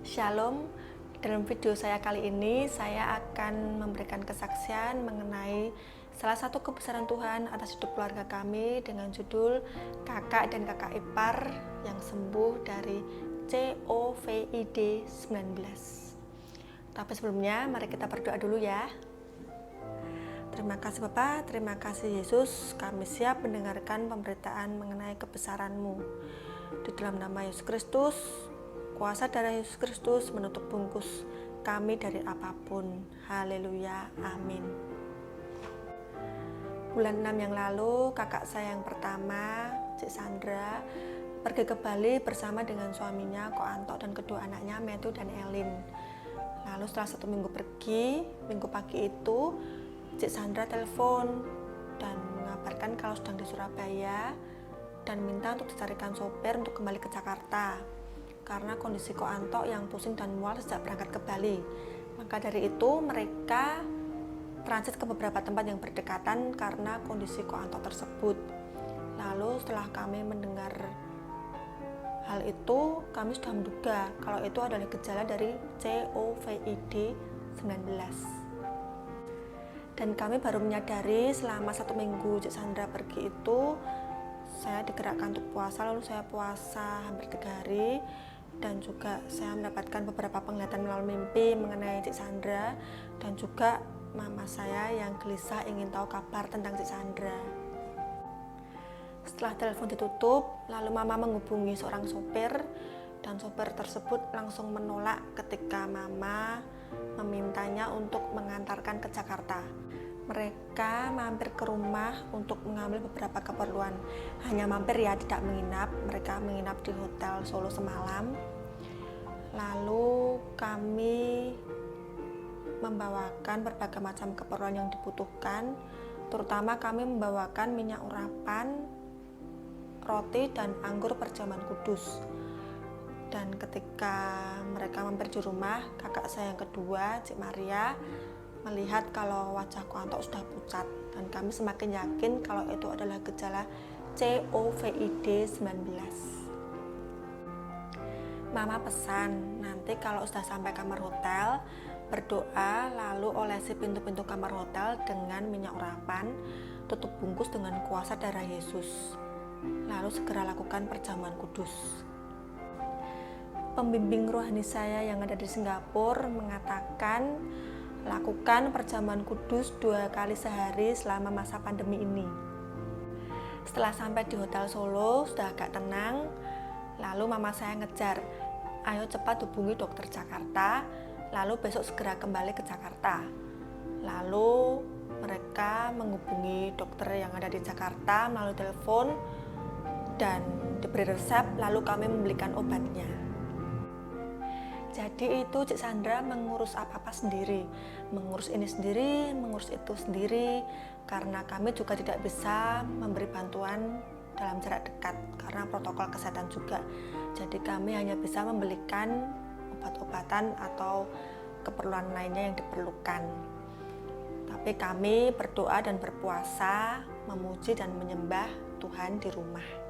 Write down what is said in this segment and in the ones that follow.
Shalom, dalam video saya kali ini saya akan memberikan kesaksian mengenai salah satu kebesaran Tuhan atas hidup keluarga kami dengan judul Kakak dan Kakak Ipar yang sembuh dari COVID-19. Tapi sebelumnya mari kita berdoa dulu ya. Terima kasih Bapa, terima kasih Yesus, kami siap mendengarkan pemberitaan mengenai kebesaran-Mu. Di dalam nama Yesus Kristus, kuasa darah Yesus Kristus menutup bungkus kami dari apapun. Haleluya, amin. Bulan 6 yang lalu, kakak saya yang pertama, Cik Sandra, pergi ke Bali bersama dengan suaminya, Ko Anto, dan kedua anaknya, Metu dan Elin. Lalu setelah 1 minggu pergi, minggu pagi itu, Cik Sandra telepon dan mengabarkan kalau sedang di Surabaya dan minta untuk dicarikan sopir untuk kembali ke Jakarta karena kondisi Ko Anto yang pusing dan mual sejak berangkat ke Bali. Maka dari itu mereka transit ke beberapa tempat yang berdekatan karena kondisi Ko Anto tersebut. Lalu setelah kami mendengar hal itu, kami sudah menduga kalau itu adalah gejala dari COVID-19. Dan kami baru menyadari selama 1 minggu Cik Sandra pergi itu, saya digerakkan untuk puasa, lalu saya puasa hampir 3 hari. Dan juga saya mendapatkan beberapa penglihatan melalui mimpi mengenai Cik Sandra, dan juga mama saya yang gelisah ingin tahu kabar tentang Cik Sandra. Setelah telepon ditutup, lalu mama menghubungi seorang sopir, dan sopir tersebut langsung menolak ketika mama memintanya untuk mengantarkan ke Jakarta. Mereka mampir ke rumah untuk mengambil beberapa keperluan. Hanya mampir ya, tidak menginap. Mereka menginap di hotel Solo semalam. Lalu kami membawakan berbagai macam keperluan yang dibutuhkan. Terutama kami membawakan minyak urapan, roti, dan anggur perjamuan kudus. Dan ketika mereka mampir di rumah, kakak saya yang kedua, Cik Maria, melihat kalau wajah Ko Anto sudah pucat, dan kami semakin yakin kalau itu adalah gejala COVID-19. Mama pesan, nanti kalau sudah sampai kamar hotel, berdoa lalu olesi pintu-pintu kamar hotel dengan minyak urapan, tutup bungkus dengan kuasa darah Yesus. Lalu segera lakukan perjamuan kudus. Pembimbing rohani saya yang ada di Singapura mengatakan lakukan perjamuan kudus 2 kali sehari selama masa pandemi ini. Setelah sampai di Hotel Solo, sudah agak tenang, lalu mama saya ngejar, ayo cepat hubungi dokter Jakarta, lalu besok segera kembali ke Jakarta. Lalu mereka menghubungi dokter yang ada di Jakarta melalui telepon dan diberi resep, lalu kami membelikan obatnya. Jadi itu Cik Sandra mengurus apa-apa sendiri, mengurus ini sendiri, mengurus itu sendiri, karena kami juga tidak bisa memberi bantuan dalam jarak dekat karena protokol kesehatan juga. Jadi kami hanya bisa membelikan obat-obatan atau keperluan lainnya yang diperlukan. Tapi kami berdoa dan berpuasa, memuji dan menyembah Tuhan di rumah.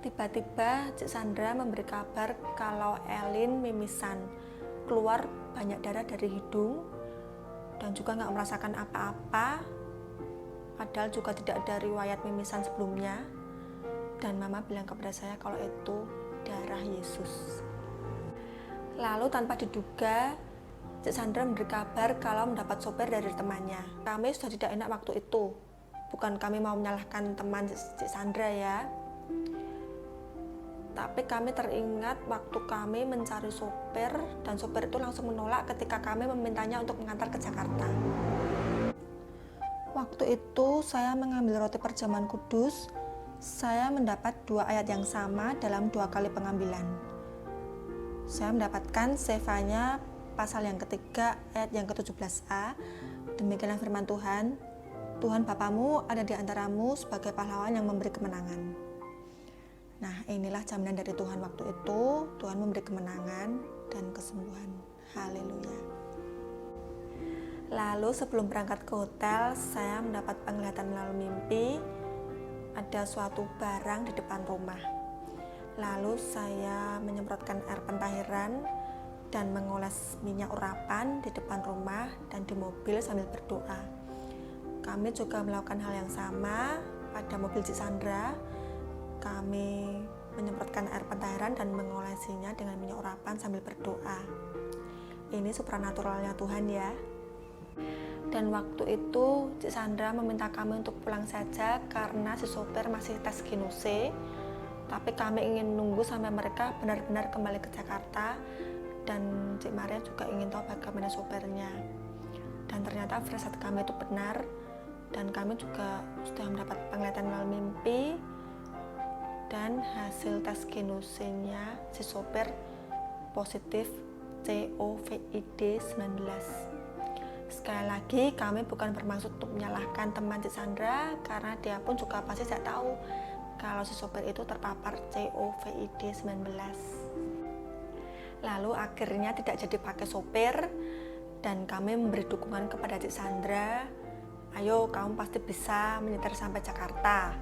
Tiba-tiba Cik Sandra memberi kabar kalau Elin mimisan, keluar banyak darah dari hidung dan juga nggak merasakan apa-apa, padahal juga tidak ada riwayat mimisan sebelumnya. Dan mama bilang kepada saya kalau itu darah Yesus. Lalu tanpa diduga Cik Sandra memberi kabar kalau mendapat sopir dari temannya. Kami sudah tidak enak waktu itu, bukan kami mau menyalahkan teman Cik Sandra ya, tapi kami teringat waktu kami mencari sopir dan sopir itu langsung menolak ketika kami memintanya untuk mengantar ke Jakarta. Waktu itu saya mengambil roti perjamuan kudus, saya mendapat 2 ayat yang sama dalam 2 kali pengambilan. Saya mendapatkan Sefanya pasal yang ketiga ayat yang ke-17a. Demikianlah firman Tuhan, Tuhan Bapamu ada di antaramu sebagai pahlawan yang memberi kemenangan. Nah, inilah jaminan dari Tuhan waktu itu. Tuhan memberi kemenangan dan kesembuhan. Haleluya. Lalu sebelum berangkat ke hotel, saya mendapat penglihatan melalui mimpi. Ada suatu barang di depan rumah. Lalu saya menyemprotkan air pentahiran dan mengoles minyak urapan di depan rumah dan di mobil sambil berdoa. Kami juga melakukan hal yang sama pada mobil Cik Sandra. Kami menyemprotkan air pentairan dan mengolesinya dengan minyak urapan sambil berdoa. Ini supranaturalnya Tuhan ya. Dan waktu itu Cik Sandra meminta kami untuk pulang saja karena si sopir masih tes Genose. Tapi kami ingin nunggu sampai mereka benar-benar kembali ke Jakarta. Dan Cik Maria juga ingin tahu bagaimana sopirnya. Dan ternyata firasat kami itu benar. Dan kami juga sudah mendapat penglihatan melalui mimpi. Dan hasil tes Genose-nya si sopir positif COVID-19. Sekali lagi kami bukan bermaksud untuk menyalahkan teman Cik Sandra, karena dia pun juga pasti tidak tahu kalau si sopir itu terpapar COVID-19. Lalu akhirnya tidak jadi pakai sopir, dan kami memberi dukungan kepada Cik Sandra. Ayo, kamu pasti bisa menyetir sampai Jakarta.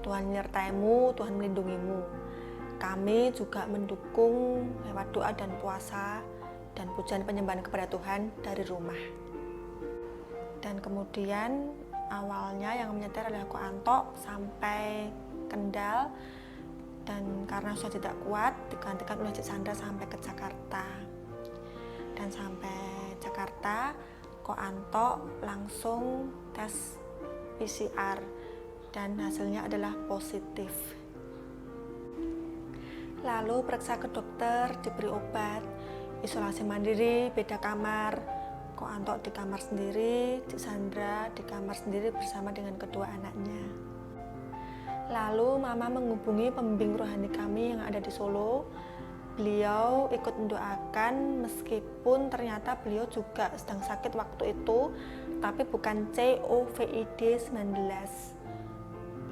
Tuhan menyertaimu, Tuhan melindungimu. Kami juga mendukung lewat doa dan puasa dan pujian penyembahan kepada Tuhan dari rumah. Dan kemudian awalnya yang menyetir adalah Ko Anto sampai Kendal, dan karena sudah tidak kuat digantikan oleh Cik Sandra sampai ke Jakarta. Dan sampai Jakarta, Ko Anto langsung tes PCR dan hasilnya adalah positif. Lalu periksa ke dokter, diberi obat, isolasi mandiri, beda kamar. Ko Anto di kamar sendiri, Cik Sandra di kamar sendiri bersama dengan kedua anaknya. Lalu Mama menghubungi pembimbing rohani kami yang ada di Solo. Beliau ikut mendoakan meskipun ternyata beliau juga sedang sakit waktu itu, tapi bukan COVID-19.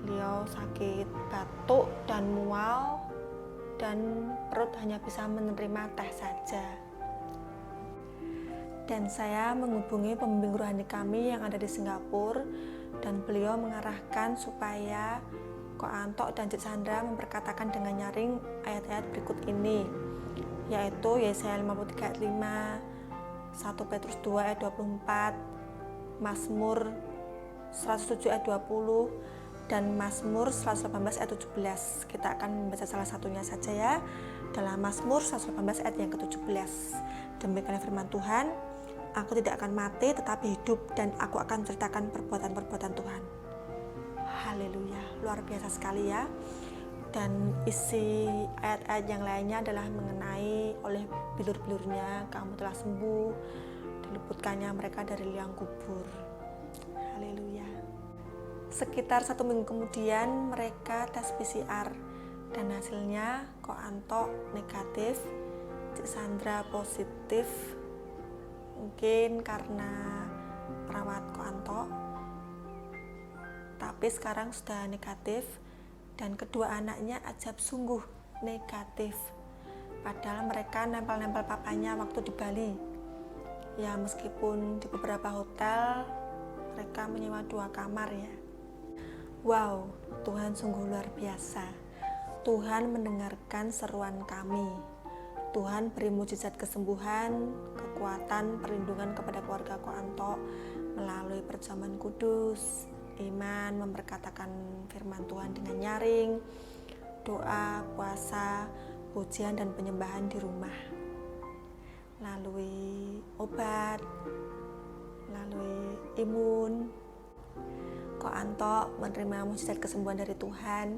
Beliau sakit batuk dan mual, dan perut hanya bisa menerima teh saja. Dan saya menghubungi pembimbing rohani kami yang ada di Singapura, dan beliau mengarahkan supaya Ko Anto dan Cik Sandra memperkatakan dengan nyaring ayat-ayat berikut ini, yaitu Yesaya 53 ayat 5, 1 Petrus 2 ayat 24, Mazmur 107 ayat 20, dan Mazmur 118 ayat 17. Kita akan membaca salah satunya saja ya, dalam Mazmur 118 ayat yang ke-17. Demikian firman Tuhan, aku tidak akan mati tetapi hidup, dan aku akan menceritakan perbuatan-perbuatan Tuhan. Haleluya, luar biasa sekali ya. Dan isi ayat-ayat yang lainnya adalah mengenai oleh bilur-bilurnya kamu telah sembuh, diluputkannya mereka dari liang kubur. Haleluya. Sekitar 1 minggu kemudian mereka tes PCR, dan hasilnya Ko Anto negatif, Cik Sandra positif. Mungkin karena perawat Ko Anto, tapi sekarang sudah negatif, dan kedua anaknya ajab sungguh negatif. Padahal mereka nempel-nempel papanya waktu di Bali. Ya meskipun di beberapa hotel mereka menyewa 2 kamar ya. Wow, Tuhan sungguh luar biasa. Tuhan mendengarkan seruan kami. Tuhan beri mujizat kesembuhan, kekuatan, perlindungan kepada keluarga Ko Anto melalui perjamuan kudus, iman, memperkatakan firman Tuhan dengan nyaring, doa, puasa, pujian dan penyembahan di rumah. Melalui obat, melalui imun, Ko Anto menerima mujizat kesembuhan dari Tuhan.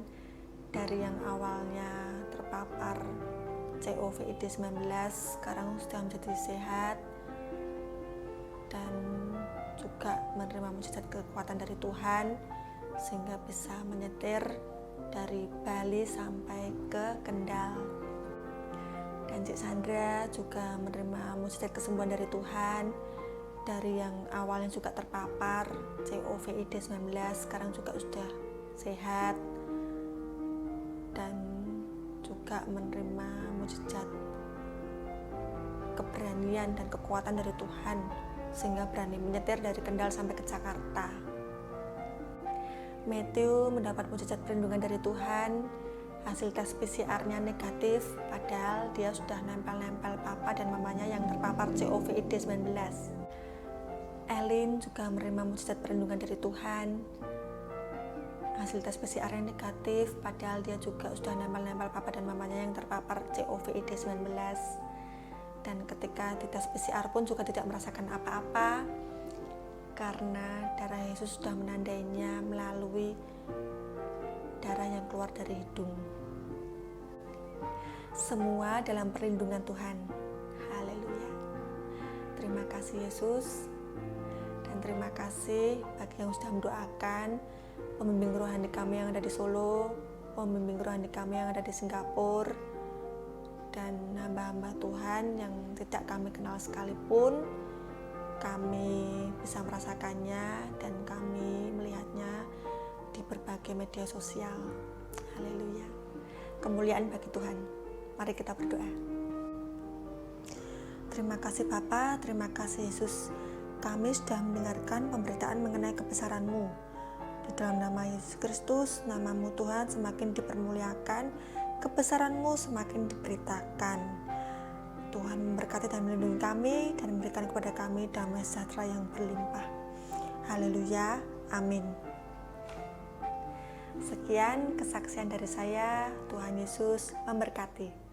Dari yang awalnya terpapar COVID-19, sekarang sudah menjadi sehat, dan juga menerima mujizat kekuatan dari Tuhan sehingga bisa menyetir dari Bali sampai ke Kendal. Dan Cik Sandra juga menerima mujizat kesembuhan dari Tuhan, dari yang awalnya juga terpapar COVID-19 sekarang juga sudah sehat, dan juga menerima mujizat keberanian dan kekuatan dari Tuhan sehingga berani menyetir dari Kendal sampai ke Jakarta. Matthew mendapat mujizat perlindungan dari Tuhan, hasil tes PCR-nya negatif, padahal dia sudah nempel-nempel papa dan mamanya yang terpapar COVID-19. Elin juga menerima mujizat perlindungan dari Tuhan. Hasil tes PCR-nya negatif, padahal dia juga sudah nempel-nempel papa dan mamanya yang terpapar COVID-19. Dan ketika di tes PCR pun juga tidak merasakan apa-apa, karena darah Yesus sudah menandainya melalui darah yang keluar dari hidung. Semua dalam perlindungan Tuhan. Haleluya. Terima kasih Yesus, dan terima kasih bagi yang sudah mendoakan, pembimbing rohani kami yang ada di Solo, pembimbing rohani kami yang ada di Singapura, dan hamba-hamba Tuhan yang tidak kami kenal sekalipun. Kami bisa merasakannya dan kami melihatnya di berbagai media sosial. Haleluya. Kemuliaan bagi Tuhan. Mari kita berdoa. Terima kasih Bapa, terima kasih Yesus. Kami sudah mendengarkan pemberitaan mengenai kebesaran-Mu. Di dalam nama Yesus Kristus, nama-Mu Tuhan semakin dipermuliakan, kebesaran-Mu semakin diberitakan. Tuhan memberkati dan melindungi kami dan memberikan kepada kami damai sejahtera yang berlimpah. Haleluya. Amin. Sekian kesaksian dari saya. Tuhan Yesus memberkati.